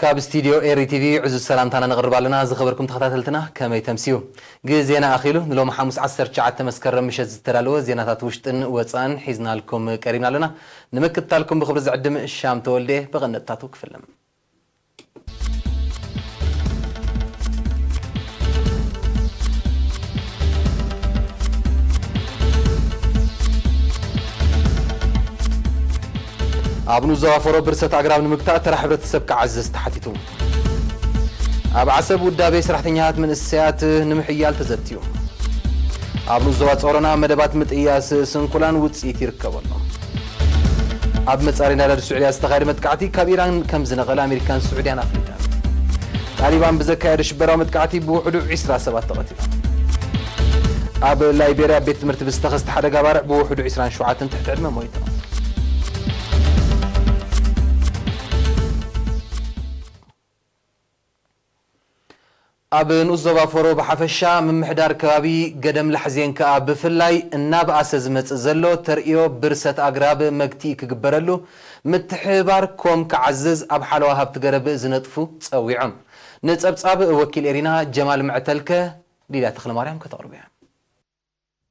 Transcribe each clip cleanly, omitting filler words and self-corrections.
كاب استديو إيري تي في عزو السلام تانا نغرب لنا زخبركم تخطاتلتنا كما يتمسيو زينا أخيلو نلوم حاموس 10 مسكر مشز ترالو زيناتات وشتن وصان حيزنا لكم كريمنا لنا نمكت لكم بخبر زعدم الشام تولده بغنطاتو كفلم أبنو زوافورو برسات أقراب نمكتا ترى حبرت السبك عزز تحتيتو أب عصب ودابي سرحتنيات من السيات نمحيال تزتيو أبنو زوات أورونا مدبات متقياس سنكولان وتسيتي ركبونا أب متصارينا للسعودية استغاري متقعتي كبيران كم زنغل أمريكان سعوديان أفريقيان تقريبا بزكاة رشبرا متقعتي بوحدو 27 تغتيلا أب لايبيريا بيت مرتب استخست حدا قبارع بوحدو 20 شعاتن تحت علم مويتا أب نوزبا فرو بحفشا من محدار كابي قدم لحزين كأب فلاي الناب أساز متزلو ترئيو برسة أقراب مكتي كقبرلو متحبار كوم كعزز أب حلوها بتقرب زنطفو تسويعم نتسأب وكيل إرينا جمال معتلكة ليلة تخل مريم كتغربيا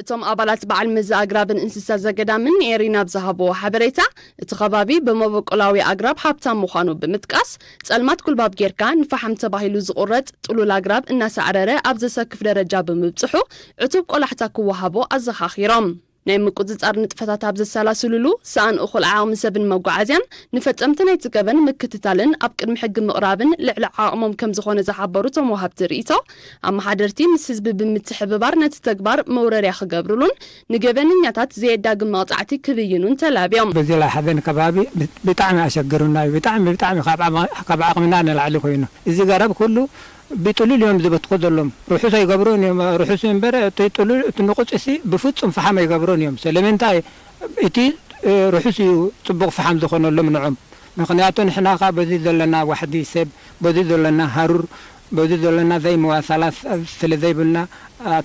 እቶም ኣባላት በዓል መዛ ኣግራብን እንስሳ ዘገዳምን ኤሪና ብዝሃቦ ሓበሬታ እቲ ከባቢ በመበቆላዊ ኣግራብ ሃብታም ምዃኑ ብምጥቃስ ጸልማት ኩልባብ ጌርካ ንፈሓም ተባሂሉ ዝቁረጽ ጥሉል ኣግራብ እናሰዕረረ ኣብ ዘሰክፍ ደረጃ ብምብጽሑ ዕቱብ ቆላሕታ ክወሃቦ ኣዘኻኺሮም ናይ ምቁጽጻር ንጥፈታት ኣብ ዘሰላስሉሉ ሰኣን እኹል ዓቕሚ ሰብን መጓዓዝያን ንፈጸምቲ ናይቲ ገበን ምክትታልን ኣብ ቅድሚ ሕጊ ምቕራብን ልዕሊ ዓቕሞም ከም ዝኾነ ዝሓበሩ እቶም ወሃብቲ ርእይቶ ኣመሓደርቲ ምስ ህዝቢ ብምትሕብባር ነቲ ተግባር መውረርያ ክገብሩሉን ንገበነኛታት ዘየዳግም መቕጻዕቲ ክብይኑን ተላብዮም በዚ ላይ ሓዘን ከባቢ ብጣዕሚ ኣሸገሩና ብጣዕሚ ካብ ዓቕምና ንላዕሊ ኮይኑ እዚ ገረብ ኩሉ بيطلوا اليوم زبط لهم روحوا يقبرون يوم روحوا ينبر تيطلوا تنقص بفصم فحم يقبرون يوم سلمنتاي إتي روحوا يطبق فحم دخلنا لهم نعم مخنياتون إحنا بزيد لنا واحد يسب بزيد لنا هرور بزيد لنا زي مواصلات سلذي بلنا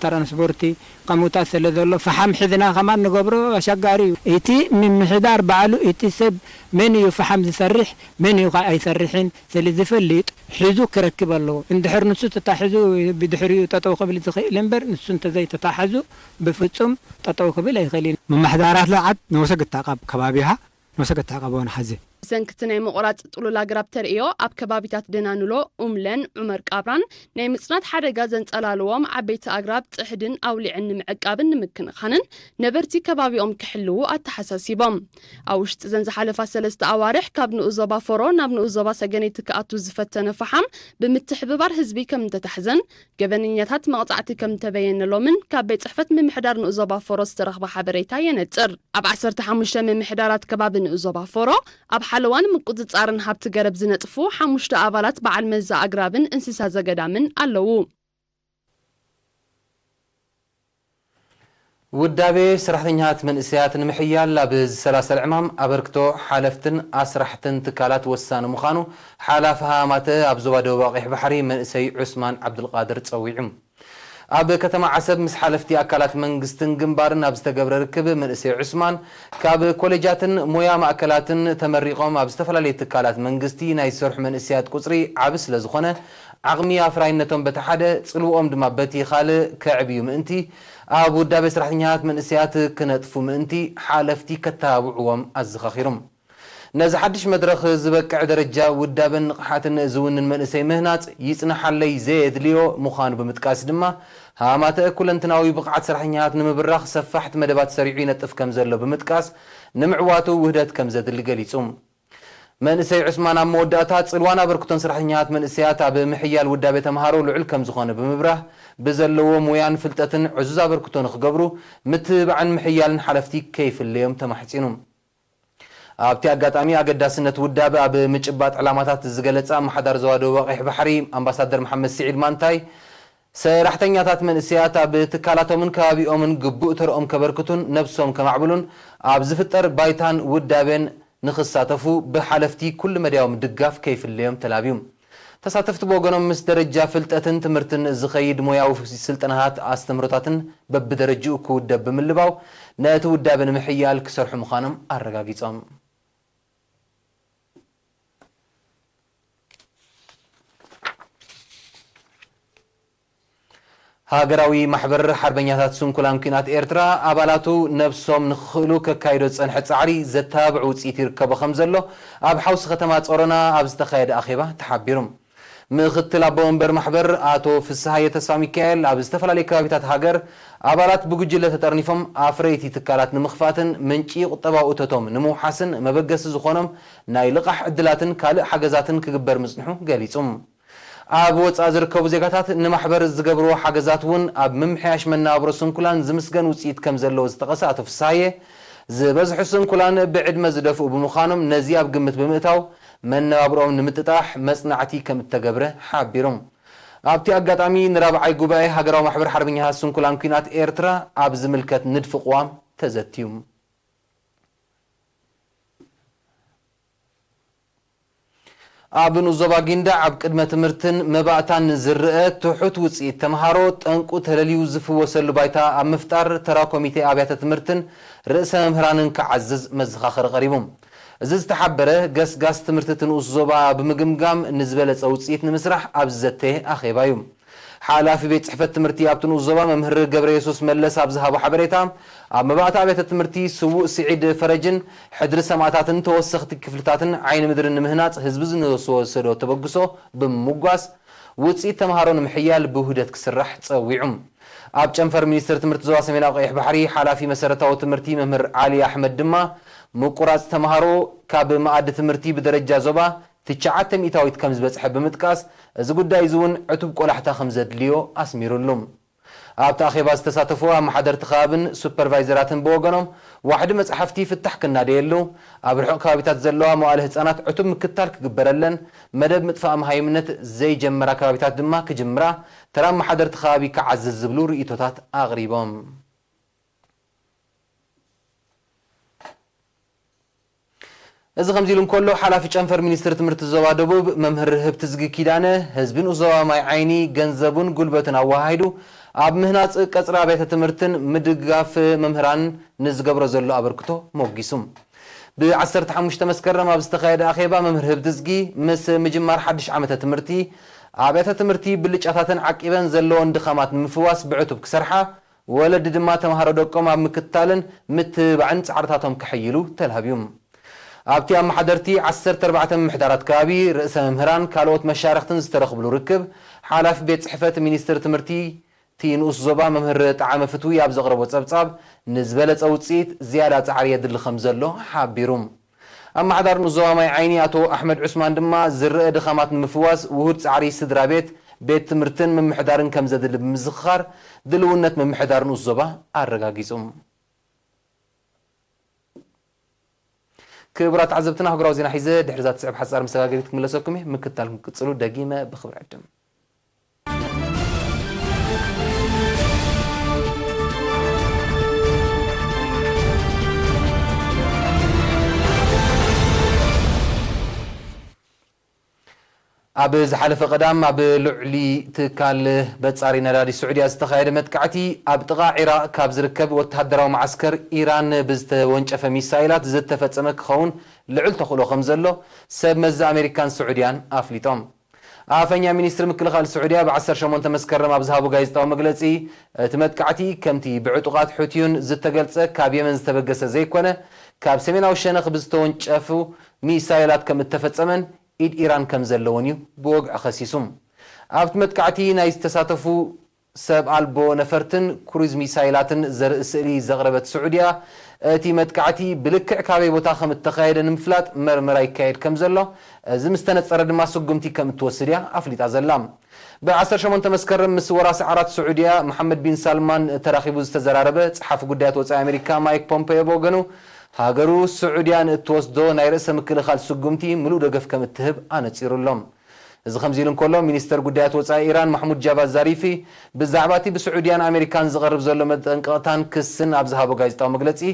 ترانسبورتي قموتات سلذي فحم حذنا كمان نقبره شجاري إتي من محدار بعلو إتي سب من يفحم يسرح من يقع يسرحين سلذي فليت حزو كركب الله اندحر نسو تتحزو بدحريو تتوقف لتخيل لنبر نسو انت زي تتحزو بفتصم تتوقف لا يخلين من محدارات لعب نوسق التعقب كبابيها نوسق التعقبون حزي سنكتناي مقرات طلول أقرب ترئيو أب كبابيتات دنانولو أملن عمر كابران ناي مصنات حرقا زنتقلالوهم عبيت أقرب تحدن أو لعن معقابن نمكن خانن نبرتي كبابيهم كحلو التحساسيبهم أوشت زنز حالفا سلست أوارح كابن أزوبا فرو نابن أزوبا سجنيتك أتو زفتن فحم بمتحببار هزبي كم تتحزن جبنينيات مقطعتي كم تبين لومن كابيت صحفت من محدار أزوبا فرو استرخب حبريتا ينتر أب 15 من محدارات كبابن أزوبا فرو أب حلوان مقصصارن هابت قرب زنطفو حمشت أبالات بعل مزا أقرابن انسسا زقدامن ألو ودابي سرحتنيات من إسيات نمحيال لابز سلاسل عمام أبركتو حالفتن أسرحتن تكالات وسان مخانو حالافها مات أبزوا دواقح بحري من إسي عثمان عبد القادر تسويعم أب كتما عسب مس حالفتي أكلات منجستن جنبارن أبستجبر ركب من إسي عثمان كاب كوليجاتن مويا مأكلاتن تمرقهم أبستفلا ليتكالات منجستي نايسرح من إسيات كسري عبس لزخنة عقمية فراينتهم بتحدى تسلوهم دمبتي خال كعبيوم أنتي أبو دابس رحنيات من إسيات كنتفو منتي حالفتي كتابعهم الزخاخرهم نزحدش مدرخ زبك درجة ودابن قحاتن زون من إسي مهنات يسنح لي زيد ليو مخان بمتكاس دما ها ما تأكل انتناوي بقعة سرحنيات نمبرخ سفحت مدبات سريعين تفكم زلو بمتكاس نمعواتو وهدات كم زد اللي قليتهم من إسي عثمان موداتات صلوانا بركتون سرحنيات من إسيات بمحيال ودابة مهارو لعل كم زخون بمبره بزلو مويان فلتتن عزوزا بركتون خقبرو متبعن محيال حلفتي كيف اليوم تمحسينهم أبتي أقاتامي أقداسنة ودابة بمجبات علاماتات الزقالة محضر زوادو وقيح بحري أمباسادر محمد سعيد مانتاي سرحتنياتات من إسياتا بتكالاتو من كابيو من قبوتر كبركتون نفسهم كمعبلون أبزفتر بايتان ودابين نخصاتفو بحلفتي كل مديوم دقاف كيف اليوم تلابيوم تساتفت بوغنوم مس درجة فلتتن تمرتن زخيد موياو في سلطنهات استمرتاتن ببدرجو كودب بملباو ناتو ودابن محيال كسرح مخانم أرقاقيتهم ሃገራዊ ማሕበር ሓርበኛታት ስንኩላን ኩናት ኤርትራ ኣባላቱ ነብሶም ንኽእሉ ከካይዶ ፀንሐ ፃዕሪ ዘተባብዕ ውፅኢት ይርከቦ ከም ዘሎ ኣብ ሓውሲ ከተማ ጾሮና ኣብ ዝተኻየደ ኣኼባ ተሓቢሩ ምክትል ኣቦ ወንበር ማሕበር ኣቶ ፍስሓየ ተስፋ ሚካኤል ኣብ ዝተፈላለዩ ከባቢታት ሃገር ኣባላት ብጉጅለ ተጠርኒፎም ኣፍረይቲ ትካላት ንምኽፋትን ምንጪ ቁጠባዊ እቶቶም ንምውሓስን መበገሲ ዝኾኖም ናይ ልቓሕ ዕድላትን ካልእ ሓገዛትን ክግበር ምጽንሑ ገሊጹም ኣብ ወፃእ ዝርከቡ ዜጋታት ንማሕበር ዝገብርዎ ሓገዛት እውን ኣብ ምምሕያሽ መነባብሮ ስንኩላን ዝምስገን ውፅኢት ከም ዘለዎ ዝተቐሰ ኣቶ ፍስሓየ ዝበዝሑ ስንኩላን ብዕድመ ዝደፍኡ ብምዃኖም ነዚ ኣብ ግምት ብምእታው መነባብሮኦም ንምጥጣሕ መጽናዕቲ ከም እተገብረ ሓቢሮም ኣብቲ ኣጋጣሚ ንራብዓይ ጉባኤ ሃገራዊ ማሕበር ሓርበኛታት ስንኩላን ኩናት ኤርትራ ኣብ ዝምልከት ንድፊ ቅዋም ተዘትዩ ኣብ ንዞባ ጊንዳ ኣብ ቅድመ ትምህርትን መባእታን ዝርአ ትሑት ውፅኢት ተምሃሮ ጠንቁ ተለልዩ ዝፍወሰሉ ባይታ ኣብ ምፍጣር ተራ ኮሚቴ ኣብያተ ትምህርትን ርእሰ መምህራንን ክዓዝዝ መዘኻኸሪ ቀሪቦም እዚ ዝተሓበረ ገስጋስ ትምህርቲ ትንኡስ ዞባ ብምግምጋም ንዝበለፀ ውፅኢት ንምስራሕ ኣብ ዘተየ ኣኼባ እዩ ሓላፊ ቤት ጽሕፈት ትምህርቲ ኣብ ትንኡስ ዞባ መምህር ገብረ የሱስ መለስ ኣብ ዝሃቦ ሓበሬታ ኣብ መባእታ ኣብያተ ትምህርቲ ስውእ ስዒድ ፈረጅን ሕድሪ ሰማዕታትን ተወሰኽቲ ክፍልታትን ዓይኒ ምድርን ንምህናፅ ህዝቢ ዝወሰዶ ተበግሶ ብምጓስ ውፅኢት ተምሃሮ ንምሕያል ብውህደት ክስራሕ ፀዊዑ ኣብ ጨንፈር ሚኒስትር ትምህርቲ ዞባ ሰሜናዊ ቀይሕ ባሕሪ ሓላፊ መሰረታዊ ትምህርቲ መምህር ዓሊ ኣሕመድ ድማ ምቁራፅ ተምሃሮ ካብ ማኣዲ ትምህርቲ ብደረጃ ዞባ ትሽዓተ ሚእታዊት ከም ዝበፅሐ ብምጥቃስ እዚ ጉዳይ እውን ዕቱብ ቆላሕታ ከም ዘድልዮ ኣስሚሩሉ ኣብቲ ኣኼባ ዝተሳተፉ ኣመሓደርቲ ከባብን ሱፐርቫይዘራትን ብወገኖም ዋሕዲ መፅሓፍቲ ፍታሕ ክናደየሉ ኣብ ርሑቕ ከባቢታት ዘለዋ መዋእለ ህፃናት ዕቱብ ምክታል ክግበረለን መደብ ምጥፋእ መሃይምነት ዘይጀመራ ከባቢታት ድማ ክጅምራ ተራ ኣመሓደርቲ ከባቢ ክዓዝዝ ዝብሉ ርእቶታት ኣቕሪቦም እዚ ከምዚ ኢሉ እንከሎ ሓላፊ ጨንፈር ሚኒስትር ትምህርቲ ዞባ ደቡብ መምህር ህብቲ ዝጊ ኪዳነ ህዝቢ ንዞባ ማይ ዓይኒ ገንዘቡን ጉልበትን ኣዋሃሂዱ ኣብ ምህናፅ ቀፅሪ ኣብያተ ትምህርትን ምድጋፍ መምህራን ንዝገብሮ ዘሎ ኣበርክቶ ሞጊሱ ብ15 መስከረም ኣብ ዝተኻየደ ኣኼባ መምህር ህብቲ ዝጊ ምስ ምጅማር ሓድሽ ዓመተ ትምህርቲ ኣብያተ ትምህርቲ ብልጫታትን ዓቂበን ዘለዎን ድኻማት ንምፍዋስ ብዕቱብ ክሰርሓ ወለዲ ድማ ተምሃሮ ደቆም ኣብ ምክታልን ምትባዕን ፃዕርታቶም ክሕይሉ ተላህብዩ ኣብቲ ኣመሓደርቲ 14 ምምሕዳራት ከባቢ ርእሰ መምህራን ካልኦት መሻርክትን ዝተረኽብሉ ርክብ ሓላፊ ቤት ጽሕፈት ሚኒስትር ትምህርቲ ንኡስ ዞባ መምህር ጣዕመ ፍትዊ ኣብ ዘቕረቦ ፀብጻብ ንዝበለፀ ውፅኢት ዝያዳ ፃዕሪ የድሊ ከም ዘሎ ሓቢሩ ኣመሓዳር ንኡስ ዞባ ማይ ዓይኒ ኣቶ ኣሕመድ ዑስማን ድማ ዝርአ ድኻማት ንምፍዋስ ውሁድ ፃዕሪ ስድራ ቤት ትምህርትን ምምሕዳርን ከም ዘድሊ ብምዝኽኻር ድልውነት ምምሕዳር ንኡስ ዞባ ኣረጋጊጹ ክቡራት ዓዘብትና ሃገራዊ ዜና ሒዘ ድሕሪ ዛ ትስዕብ ሓፃር መሰጋገሪት ክምለሰኩም እየ ምክትታል ክቅፅሉ ደጊመ ብኽብሪ ዕድም ኣብ ዝሓለፈ ቀዳም ኣብ ልዕሊ ትካል በጻሪ ነዳዲ ስዑድያ ዝተኻየደ መጥቃዕቲ ኣብ ጥቓ ኢራቅ ካብ ዝርከብ ወተሃደራዊ ማዓስከር ኢራን ብዝተወንጨፈ ሚሳይላት ዝተፈጸመ ክኸውን ልዑል ተኽእሎ ከም ዘሎ ሰብ መዚ ኣሜሪካን ስዑድያን ኣፍሊጦም ኣፈኛ ሚኒስትር ምክልኻል ስዑድያ ብ18 መስከረም ኣብ ዝሃቡ ጋዜጣዊ መግለፂ እቲ መጥቃዕቲ ከምቲ ብዕጡቓት ሑቲዩን ዝተገልጸ ካብ የመን ዝተበገሰ ዘይኮነ ካብ ሰሜናዊ ሸነኽ ብዝተወንጨፉ ሚሳይላት ከም እተፈጸመን ኢድ ኢራን ከም ዘለውን እዩ ብወግዕ ኸሲሱም ኣብቲ መጥቃዕቲ ናይ ዝተሳተፉ ሰብ ኣልቦ ነፈርትን ክሩዝ ሚሳይላትን ዘርኢ ስእሊ ዘቕረበት ስዑድያ እቲ መጥቃዕቲ ብልክዕ ካበይ ቦታ ከም እተኻየደ ንምፍላጥ መርመራ ይካየድ ከም ዘሎ እዚ ምስተነፀረ ድማ ስጉምቲ ከም እትወስድ እያ ኣፍሊጣ ዘላ ብ18 መስከረም ምስ ወራሲ ዓራት ስዑድያ መሐመድ ቢን ሳልማን ተራኺቡ ዝተዘራረበ ጸሓፊ ጉዳያት ወፃኢ ኣሜሪካ ማይክ ፖምፔዮ በወገኑ ሃገሩ ስዑድያን እትወስዶ ናይ ርእሰ ምክልኻል ስጉምቲ ምሉእ ደገፍ ከም እትህብ ኣነፂሩሎም እዚ ከምዚ ኢሉ እንከሎ ሚኒስተር ጉዳያት ወፃኢ ኢራን ማሕሙድ ጃቫድ ዛሪፊ ብዛዕባ እቲ ብስዑድያን ኣሜሪካን ዝቐርብ ዘሎ መጠንቀቕታን ክስን ኣብ ዝሃቦ ጋዜጣዊ መግለፂ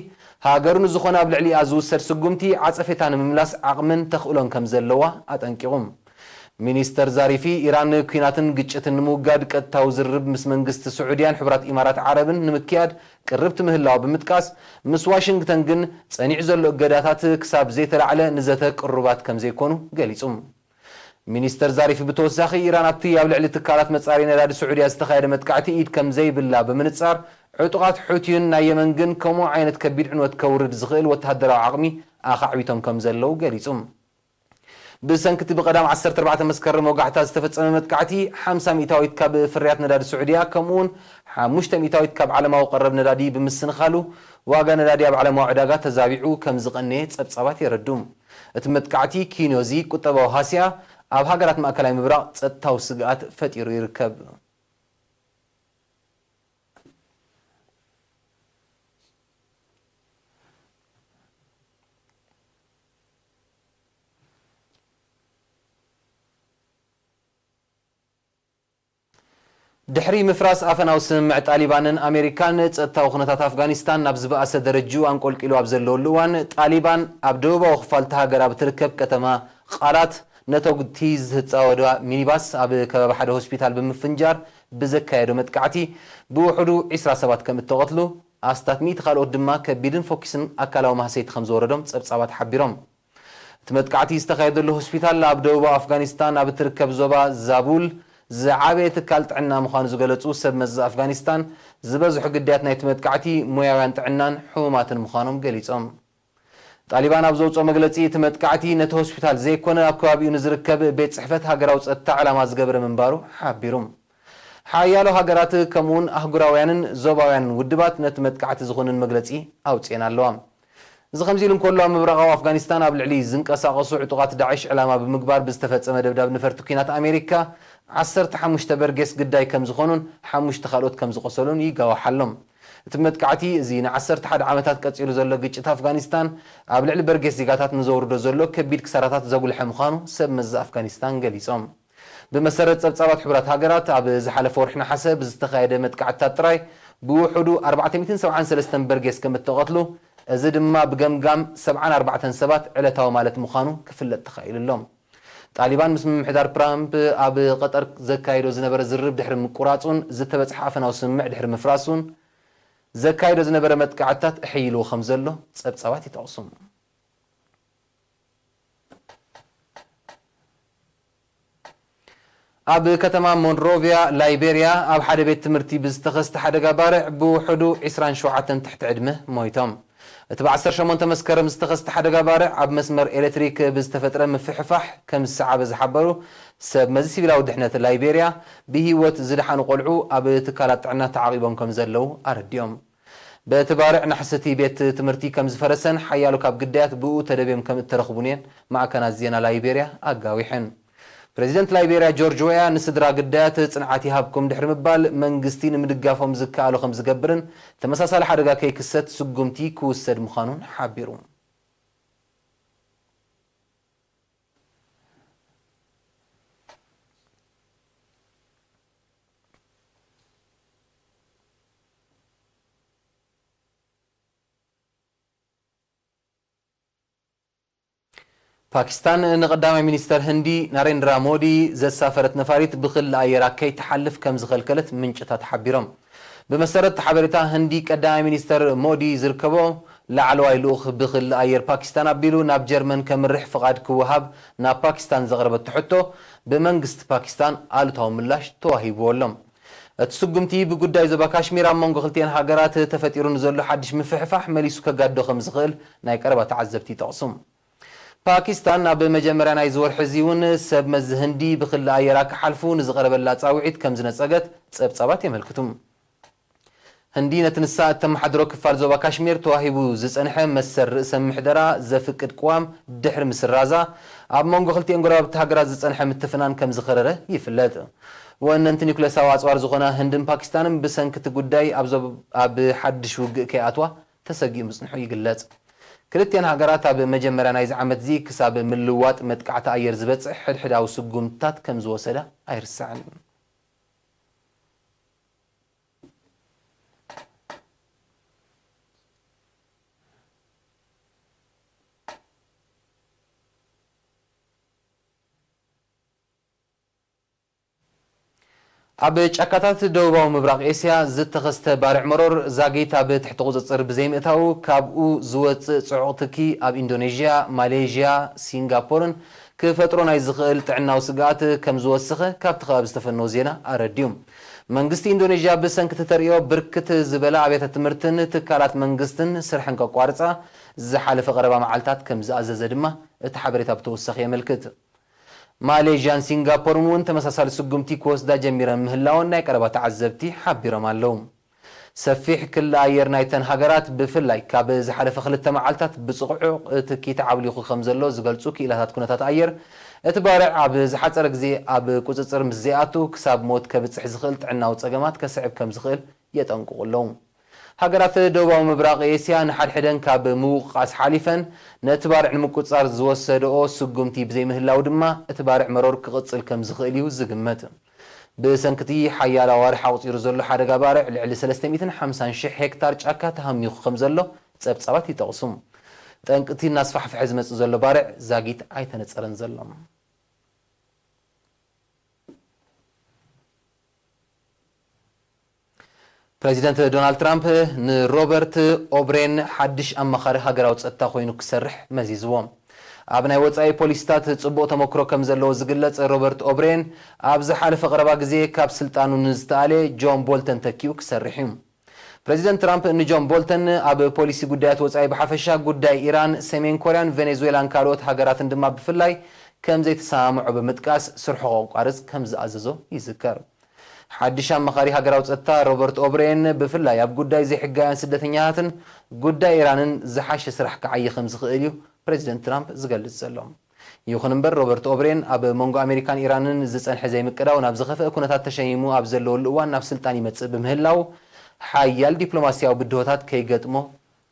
ሃገሩ ንዝኾነ ኣብ ልዕሊኣ ዝውሰድ ስጉምቲ ዓፀፌታ ንምምላስ ዓቕምን ተኽእሎን ከም ዘለዋ ኣጠንቂቑም ሚኒስተር ዛሪፊ ኢራን ኩናትን ግጭትን ንምውጋድ ቀጥታዊ ዝርብ ምስ መንግስቲ ስዑድያን ሕቡራት ኢማራት ዓረብን ንምክያድ ቅርብቲ ምህላው ብምጥቃስ ምስ ዋሽንግተን ግን ፀኒዕ ዘሎ እገዳታት ክሳብ ዘይተላዕለ ንዘተ ቅሩባት ከም ዘይኮኑ ገሊጹ ሚኒስተር ዛሪፍ ብተወሳኺ ኢራን ኣብቲ ኣብ ልዕሊ ትካላት መጻሪ ነዳዲ ስዑድያ ዝተኻየደ መጥቃዕቲ ኢድ ከም ዘይብላ ብምንጻር ዕጡቓት ሑቲዩን ናይ የመን ግን ከምኡ ዓይነት ከቢድ ዕንወት ከውርድ ዝኽእል ወተሃደራዊ ዓቕሚ ኣኻዕቢቶም ከም ዘለው ገሊጹ ብሰንክቲ ብቐዳም 14 መስከረም ወጋሕታ ዝተፈጸመ መጥቃዕቲ 50 ሚእታዊት ካብ ፍርያት ነዳዲ ስዑድያ ከምኡውን 5 ሚእታዊት ካብ ዓለማዊ ቀረብ ነዳዲ ብምስንኻሉ ዋጋ ነዳዲ ኣብ ዓለማዊ ዕዳጋ ተዛቢዑ ከም ዝቐነየ ጸብጻባት የረዱም እቲ መጥቃዕቲ ኪኖዚ ቁጠባዊ ሃስያ ኣብ ሃገራት ማእከላይ ምብራቕ ጸጥታዊ ስግኣት ፈጢሩ ይርከብ ድሕሪ ምፍራስ ኣፈናዊ ስምምዕ ጣሊባንን ኣሜሪካን ጸጥታዊ ኩነታት ኣፍጋኒስታን ናብ ዝበኣሰ ደረጃ አንቆልቂሉ ኣብ ዘለውሉ እዋን ጣሊባን ኣብ ደቡባዊ ክፋል ሃገር ኣብ ትርከብ ከተማ ቃላት ነተጉቲ ዝህፃወዳ ሚኒባስ ኣብ ከባቢ ሓደ ሆስፒታል ብምፍንጃር ብዘካየዶ መጥቃዕቲ ብውሕዱ 20 ሰባት ከም እተቐትሉ ኣስታት 100 ካልኦት ድማ ከቢድን ፎኪስን ኣካላዊ ማህሰይቲ ከም ዝወረዶም ጸብጻባት ሓቢሮም እቲ መጥቃዕቲ ዝተኻየደሉ ሆስፒታል ኣብ ደቡባዊ ኣፍጋኒስታን ኣብ ትርከብ ዞባ ዛቡል ዝዓበየ ትካል ጥዕና ምዃኑ ዝገለጹ ሰብ መዚ ኣፍጋኒስታን ዝበዝሑ ግዳያት ናይቲ መጥቃዕቲ ሞያውያን ጥዕናን ሕሙማትን ምዃኖም ገሊጾም ጣሊባን ኣብ ዘውፅኦ መግለጺ እቲ መጥቃዕቲ ነቲ ሆስፒታል ዘይኮነ ኣብ ከባቢኡ ንዝርከብ ቤት ጽሕፈት ሃገራዊ ጸጥታ ዕላማ ዝገበረ ምንባሩ ሓቢሩ ሓያሎ ሃገራት ከምኡውን ኣህጉራውያንን ዞባውያንን ውድባት ነቲ መጥቃዕቲ ዝኾንን መግለጺ ኣውፅአን ኣለዋ እዚ ከምዚ ኢሉ እንከሎ ኣብ ምብራቓዊ ኣፍጋኒስታን ኣብ ልዕሊ ዝንቀሳቐሱ ዕጡቓት ዳዕሽ ዕላማ ብምግባር ብዝተፈጸመ ደብዳብ ንፈርቲ ኩናት ኣሜሪካ 15 በርጌስ ግዳይ ከም ዝኾኑን 5 ካልኦት ከም ዝቆሰሉን ይጋዋሓሎም እቲ መጥቃዕቲ እዚ ን11 ዓመታት ቀፂሉ ዘሎ ግጭት ኣፍጋኒስታን ኣብ ልዕሊ በርጌስ ዜጋታት ንዘውርዶ ዘሎ ከቢድ ክሳራታት ዘጉልሐ ምዃኑ ሰብ መዚ ኣፍጋኒስታን ገሊጾም ብመሰረት ጸብጻባት ሕቡራት ሃገራት ኣብ ዝሓለፈ ወርሒ ነሓሰ ብዝተኻየደ መጥቃዕትታት ጥራይ ብውሕዱ 473 በርጌስ ከም እተቐትሉ እዚ ድማ ብገምጋም 74 ሰባት ዕለታዊ ማለት ምዃኑ ክፍለጥ ተኻኢሉሎም ጣሊባን ምስ ምምሕዳር ትራምፕ ኣብ ቀጠር ዘካይዶ ዝነበረ ዝርብ ድሕሪ ምቁራጹን ዝተበጽሐ ኣፈናዊ ስምምዕ ድሕሪ ምፍራሱን ዘካይዶ ዝነበረ መጥቃዕትታት እሕይልዎ ከም ዘሎ ጸብጻባት ይጠቕሱ ኣብ ከተማ ሞንሮቪያ ላይቤሪያ ኣብ ሓደ ቤት ትምህርቲ ብዝተኸስተ ሓደጋ ባርዕ ብውሕዱ 27 ትሕቲ ዕድመ ሞይቶም እቲ ብ18 መስከረም ዝተኸስተ ሓደጋ ባርዕ ኣብ መስመር ኤሌክትሪክ ብዝተፈጥረ ምፍሕፋሕ ከም ዝሰዓበ ዝሓበሩ ሰብ መዚ ሲቪላዊ ድሕነት ላይቤሪያ ብሂወት ዝደሓኑ ቆልዑ ኣብ ትካላት ጥዕና ተዓቂቦም ከም ዘለው ኣረዲዮም በቲ ባርዕ ናሕሰቲ ቤት ትምህርቲ ከም ዝፈረሰን ሓያሉ ካብ ግዳያት ብኡ ተደብዮም ከም እተረኽቡን እየን ማዕከናት ዜና ላይቤሪያ ኣጋዊሐን ፕሬዚደንት ላይቤሪያ ጆርጅ ዌያ ንስድራ ግዳያት ጽንዓት ይሃብኩም ድሕሪ ምባል መንግስቲ ንምድጋፎም ዝከኣሉ ከም ዝገብርን ተመሳሳሊ ሓደጋ ከይክሰት ስጉምቲ ክውሰድ ምዃኑን ሓቢሩ ፓኪስታን ንቀዳማይ ሚኒስተር ህንዲ ናሬንድራ ሞዲ ዘሳፈረት ነፋሪት ብኽል ኣየራ ከይተሓልፍ ከም ዝኸልከለት ምንጭታት ሓቢሮም ብመሰረት ሓበሬታ ህንዲ ቀዳማይ ሚኒስተር ሞዲ ዝርከቦ ላዕለዋይ ልኡኽ ብኽል ኣየር ፓኪስታን ኣቢሉ ናብ ጀርመን ከምርሕ ፍቓድ ክወሃብ ናብ ፓኪስታን ዘቕረበት ሕቶ ብመንግስቲ ፓኪስታን ኣሉታዊ ምላሽ ተዋሂብዎሎም እቲ ስጉምቲ ብጉዳይ ዞባ ካሽሚር ኣብ መንጎ ክልቲአን ሃገራት ተፈጢሩ ንዘሎ ሓድሽ ምፍሕፋሕ መሊሱ ከጋዶ ከም ዝኽእል ናይ ቀረባ ተዓዘብቲ ይጠቕሱ ፓኪስታን ኣብ መጀመርያ ናይ ዝወርሒ እዚ እውን ሰብ መዚ ህንዲ ብኽሊ ኣየራ ክሓልፉ ንዝቐረበላ ጻውዒት ከም ዝነፀገት ጸብጻባት የመልክቱ ህንዲ ነቲ ንሳ እተመሓድሮ ክፋል ዞባ ካሽሚር ተዋሂቡ ዝጸንሐ መሰር ርእሰ ምሕደራ ዘፍቅድ ቅዋም ድሕሪ ምስራዛ ኣብ መንጎ ክልቲአን ጎረባብቲ ሃገራት ዝጸንሐ ምትፍናን ከም ዝኸረረ ይፍለጥ ወነንቲ ኒኩሌሳዊ ኣጽዋር ዝኾና ህንድን ፓኪስታንን ብሰንኪቲ ጉዳይ ኣብ ሓድሽ ውግእ ከይኣትዋ ተሰጊኡ ምጽንሑ ይግለጽ ክልቲአን ሃገራት ኣብ መጀመርያ ናይዚ ዓመት እዚ ክሳብ ምልዋጥ መጥቃዕቲ ኣየር ዝበጽሕ ሕድሕዳዊ ስጉምትታት ከም ዝወሰዳ ኣይርስዕን ኣብ ጫካታት ደቡባዊ ምብራቕ ኤስያ ዝተኸስተ ባርዕ መሮር ዛጊት ኣብ ትሕቲ ቁፅፅር ብዘይምእታው ካብኡ ዝወፅእ ጽዑቕ ትኪ ኣብ ኢንዶኔዥያ፣ ማሌዥያ፣ ሲንጋፖርን ክፈጥሮ ናይ ዝኽእል ጥዕናዊ ስጋኣት ከም ዝወስኸ ካብቲ ከባቢ ዝተፈነው ዜና ኣረድዮም መንግስቲ ኢንዶኔዥያ ብሰንኪ ተርእዮ ብርክት ዝበላ ኣብያተ ትምህርትን ትካላት መንግስትን ስርሕን ከቋርፃ ዝሓለፈ ቀረባ መዓልታት ከም ዝኣዘዘ ድማ እቲ ሓበሬታ ብተወሳኺ የመልክት ማሌዥያን ሲንጋፖርን እውን ተመሳሳሊ ስጉምቲ ክወስዳ ጀሚረን ምህላውን ናይ ቀረባ ተዓዘብቲ ሓቢሮም ኣለው ሰፊሕ ክልል ኣየር ናይተን ሃገራት ብፍላይ ካብ ዝሓለፈ ክልተ መዓልታት ብፅቑዑቕ ትኪት ዓብሊኹ ከም ዘሎ ዝገልጹ ክኢላታት ኩነታት ኣየር እቲ ባርዕ ኣብ ዝሓፀረ ግዜ ኣብ ቁፅፅር ምስ ዘይኣቱ ክሳብ ሞት ከብፅሕ ዝኽእል ጥዕናዊ ፀገማት ከስዕብ ከም ዝኽእል የጠንቅቑ ኣለው ሃገራት ደቡባዊ ምብራቕ ኤስያ ንሓድሕደን ካብ ምውቃስ ሓሊፈን ነቲ ባርዕ ንምቁፅፃር ዝወሰድኦ ስጉምቲ ብዘይምህላው ድማ እቲ ባርዕ መሮር ክቕፅል ከም ዝኽእል እዩ ዝግመት ብሰንኪቲ ሓያል ኣዋርሕ ኣቁፂሩ ዘሎ ሓደጋ ባርዕ ልዕሊ 350,000 ሄክታር ጫካ ተሃሚኹ ከም ዘሎ ፀብፃባት ይጠቕሱ ጠንቅቲ እናስፋሕፍሐ ዝመፅእ ዘሎ ባርዕ ዛጊት ኣይተነፀረን ዘሎ ፕሬዚደንት ዶናልድ ትራምፕ ንሮበርት ኦብሬን ሓድሽ ኣማኻሪ ሃገራዊ ፀጥታ ኮይኑ ክሰርሕ መዚዝዎም ኣብ ናይ ወፃኢ ፖሊሲታት ጽቡቕ ተመክሮ ከም ዘለዎ ዝግለጽ ሮበርት ኦብሬን ኣብ ዝሓለፈ ቀረባ ግዜ ካብ ስልጣኑ ንዝተኣለ ጆን ቦልተን ተኪኡ ክሰርሕ እዩ ፕሬዚደንት ትራምፕ ንጆን ቦልተን ኣብ ፖሊሲ ጉዳያት ወፃኢ ብሓፈሻ ጉዳይ ኢራን ሰሜን ኮርያን ቬኔዙዌላን ካልኦት ሃገራትን ድማ ብፍላይ ከም ዘይተሰማምዑ ብምጥቃስ ስርሑ ከቋርፅ ከም ዝኣዘዞ ይዝከር ሓድሽ ኣማኻሪ ሃገራዊ ፀጥታ ሮበርት ኦብሬን ብፍላይ ኣብ ጉዳይ ዘይሕጋውያን ስደተኛታትን ጉዳይ ኢራንን ዝሓሸ ስራሕ ክዓይ ከም ዝኽእል እዩ ፕሬዚደንት ትራምፕ ዝገልጽ ዘሎ ይኹን እምበር ሮበርት ኦብሬን ኣብ መንጎ ኣሜሪካን ኢራንን ዝጸንሐ ዘይምቅዳው ናብ ዝኸፍአ ኩነታት ተሸይሙ ኣብ ዘለወሉ እዋን ናብ ስልጣን ይመጽእ ብምህላው ሓያል ዲፕሎማስያዊ ብድሆታት ከይገጥሞ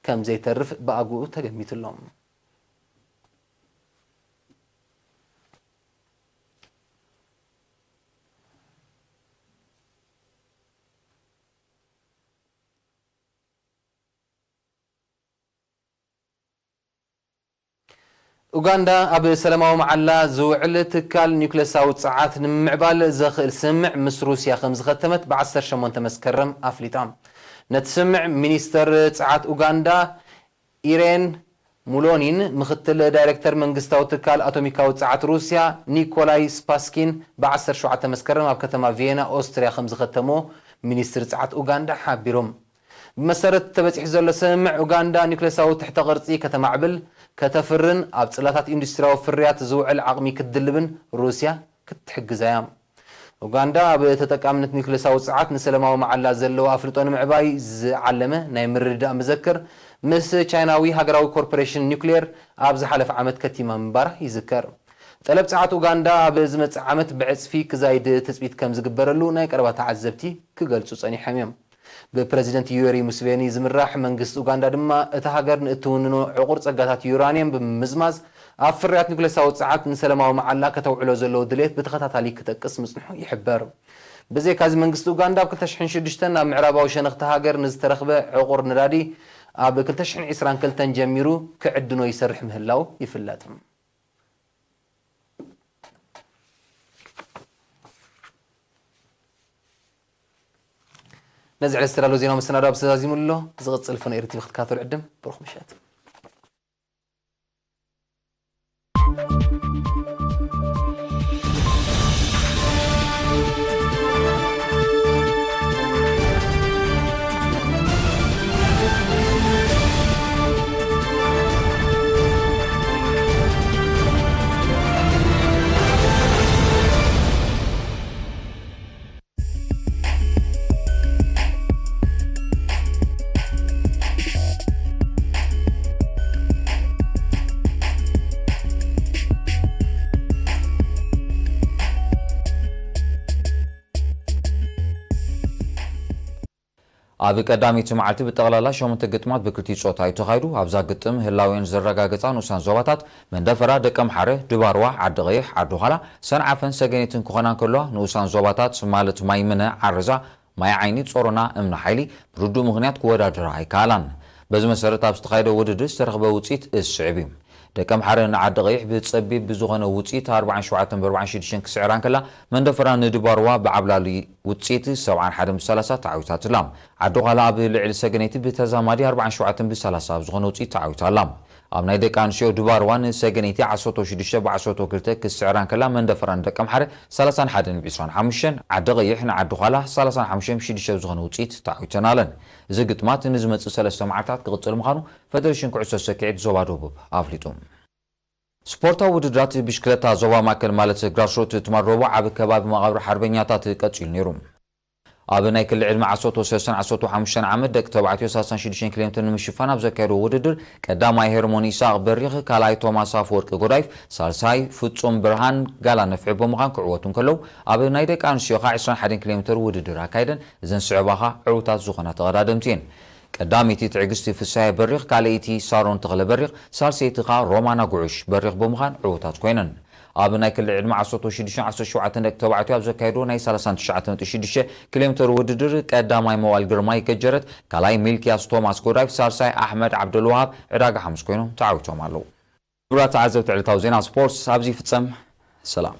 ከም ዘይተርፍ ብኣግኡ ተገሚቱሎም ኡጋንዳ ኣብ ሰላማዊ መዓላ ዝውዕል ትካል ኒውክለሳዊ ፀዓት ንምዕባል ዘኽእል ስምዕ ምስ ሩስያ ከም ዝኸተመት ብ18 መስከረም ኣፍሊጣ ነቲ ስምዕ ሚኒስተር ፀዓት ኡጋንዳ ኢሬን ሙሎኒን ምክትል ዳይሬክተር መንግስታዊ ትካል ኣቶሚካዊ ፀዓት ሩስያ ኒኮላይ ስፓስኪን ብ17 መስከረም ኣብ ከተማ ቪየና ኦስትሪያ ከም ዝኸተሞ ሚኒስትር ፀዓት ኡጋንዳ ሓቢሮም ብመሰረት ተበፂሕ ዘሎ ስምዕ ኡጋንዳ ኒውክለሳዊ ትሕተ ቅርፂ ከተማዕብል ከተፍርን ኣብ ጽላታት ኢንዱስትሪያዊ ፍርያት ዝውዕል ዓቕሚ ክትድልብን ሩስያ ክትሕግዛያ ኡጋንዳ ኣብ ተጠቃምነት ኒውክለሳዊ ፀዓት ንሰላማዊ መዓላ ዘለዎ ኣፍልጦ ንምዕባይ ዝዓለመ ናይ ምርድዳእ መዘክር ምስ ቻይናዊ ሃገራዊ ኮርፖሬሽን ኒውክሌር ኣብ ዝሓለፈ ዓመት ከቲማ ምንባራ ይዝከር ጠለብ ፀዓት ኡጋንዳ ኣብ ዝመፅእ ዓመት ብዕፅፊ ክዛይድ ትፅቢት ከም ዝግበረሉ ናይ ቀረባ ተዓዘብቲ ክገልጹ ጸኒሖም እዮም ብፕሬዚደንት ዩዌሪ ሙሴቬኒ ዝምራሕ መንግስቲ ኡጋንዳ ድማ እቲ ሃገር ንእትውንኖ ዕቁር ፀጋታት ዩራኒየም ብምዝማዝ ኣብ ፍርያት ኒውክለሳዊ ፀዓት ንሰላማዊ መዓላ ከተውዕሎ ዘለዎ ድሌት ብተኸታታሊ ክጠቅስ ምጽንሑ ይሕበር ብዘይካዚ መንግስቲ ኡጋንዳ ኣብ 2006 ናብ ምዕራባዊ ሸነኽቲ ሃገር ንዝተረኽበ ዕቁር ነዳዲ ኣብ 2022 ጀሚሩ ክዕድኖ ይሰርሕ ምህላው ይፍለጥ نزع الاسترالو زينو مسنادو بسازيمو له زغصل فن ايرتي وقت كاتو العدم بروح مشات ኣብ ቀዳሚት መዓልቲ ብጠቕላላ 8 ግጥማት ብክልቲ ጾታ ይተኻይዱ ኣብዛ ግጥም ህላዊን ዝረጋገጻ ንኡሳን ዞባታት መንደፈራ ደቀም ሓረ ድባርዋ ዓዲ ቀይሕ ዓዲ ኋላ ሰንዓፈን ሰገኔትን ክኾናን ከለዋ ንኡሳን ዞባታት ማለት ማይምነ ዓርዛ ማይ ዓይኒ ጾሮና እምነ ሓይሊ ብርዱእ ምኽንያት ክወዳድራ ኣይከኣላን በዚ መሰረት ኣብ ዝተኻየደ ውድድር ዝተረኽበ ውፅኢት እስዕብ እዩ ደቀም ሓረ ንዓዲ ቀይሕ ብፀቢብ ብዝኾነ ውፅኢት 47-46 ክስዕራን ከላ መንደፈራ ንድባርዋ ብዓብላሊ ውፅኢት 71-30 ተዓዊታትላ ዓዲ ኋላ ኣብ ልዕሊ ሰገነይቲ ብተዛማዲ 47-30 ዝኾነ ውፅኢት ተዓዊታላ ኣብ ናይ ደቂ ኣንስትዮ ድባር ዋን ሰገነይቲ 16-12 ክስዕራን ከላ መንደፈራን ደቂ ኣምሓረ 31-25 ዓዲ ቀይሕ ንዓዲ ኋላ 35-6 ዝኾነ ውፅኢት ተዓዊተን ኣለን እዚ ግጥማት ንዝመፅእ 3 መዓልታት ክቕፅል ምዃኑ ፌደሬሽን ኩዕሶ ሰኪዔት ዞባ ደቡብ ኣፍሊጡ ስፖርታዊ ውድድራት ብሽክለታ ዞባ ማእከል ማለት ግራስሮት ትመረቡ ዓብ ከባቢ መቃብሪ ሓርበኛታት ቀፂሉ ነይሩ ኣብ ናይ ክልል ዕድመ 13-15 ዓመት ደቂ ተባዕትዮ 36 ኪሎ ሜትር ንምሽፋን ኣብ ዘካየድዎ ውድድር ቀዳማይ ሄርሞኒ ይስሐቅ በሪኽ ካልኣይ ቶማስ አፈወርቂ ጎዳይፍ ሳልሳይ ፍጹም ብርሃን ጋላ ነፍዒ ብምዃን ክዕወቱ ከለው ኣብ ናይ ደቂ ኣንስትዮ 21 ኪሎ ሜትር ውድድር ኣካይደን እዘን ስዕባኻ ዕዉታት ዝኾና ተቐዳደምቲ እየን ቀዳሚቲ ትዕግስቲ ፍሳሐ በሪኽ ካልአይቲ ሳሮን ተኽለ በሪኽ ሳልሰይቲ ኸ ሮማና ጉዑሽ በሪኽ ብምዃን ዕዉታት ኮይነን ኣብ ናይ ክልል ዕድመ 16-17 ደቂ ተባዕትዮ ኣብ ዘካየድዎ ናይ 39.6 ኪሎ ሜትር ውድድር ቀዳማይ መዋል ግርማይ ከጀረት ካልኣይ ሚልክያስ ቶማስ ጎዳይፍ ሳልሳይ ኣሕመድ ዓብደልዋሃብ ዕዳጋ ሓሙስ ኮይኖም ተዓዊቶም ኣለዉ ክቡራት ተዓዘብቲ ዕለታዊ ዜና ስፖርት ኣብዚ ፍጸም ሰላም